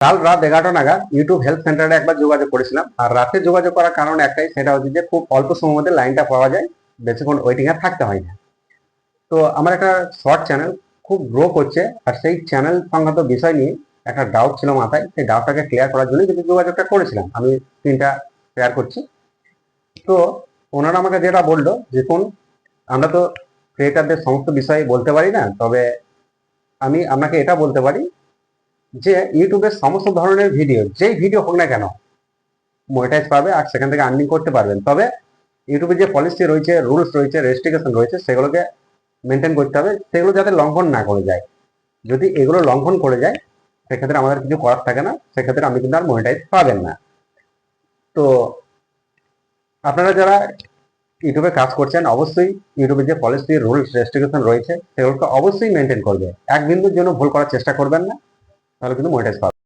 কাল রাত 11টা নাগাদ ইউটিউব হেল্প সেন্টারে একবার যোগাযোগ করেছিলাম। আর রাতে যোগাযোগ করার কারণ একটাই, সেটা হচ্ছে যে খুব অল্প সময়ের মধ্যে লাইনটা পাওয়া যায়, বেশিক্ষণ ওয়েটিং এ থাকতে হয় না। তো আমার একটা শর্ট চ্যানেল খুব গ্রো করছে, আর সেই চ্যানেল সংক্রান্ত বিষয় নিয়ে একটা ডাউট ছিল মাথায়। সেই ডাউটটাকে ক্লিয়ার করার জন্য কিন্তু যোগাযোগটা করেছিলাম। আমি স্ক্রিনটা শেয়ার করছি। তো ওনারা আমাকে যেটা বললো, দেখুন আমরা তো ক্রিয়েটারদের সমস্ত বিষয়ে বলতে পারি না, তবে আমি আপনাকে এটা বলতে পারি যে ইউটিউবের সমস্ত ধরনের ভিডিও, যেই ভিডিও হোক না কেন, মনিটাইজ পাবে আর সেখান থেকে আর্নিং করতে পারবেন। তবে ইউটিউবে যে পলিসি রয়েছে, রুলস রয়েছে, রেস্ট্রিকশন রয়েছে, সেগুলোকে মেনটেন করতে হবে, সেগুলো যাতে লঙ্ঘন না করে যায়। যদি এগুলো লঙ্ঘন করে যায়, সেক্ষেত্রে আমাদের কিছু করার থাকে না, সেক্ষেত্রে আপনি কিন্তু আর মনিটাইজ পাবেন না। তো আপনারা যারা ইউটিউবে কাজ করছেন, অবশ্যই ইউটিউবের যে পলিসি, রুলস, রেস্ট্রিকশন রয়েছে, সেগুলোকে অবশ্যই মেনটেন করবে। এক বিন্দুর জন্য ভুল করার চেষ্টা করবেন না, তাহলে কিন্তু মনিটাইজ পাবেন।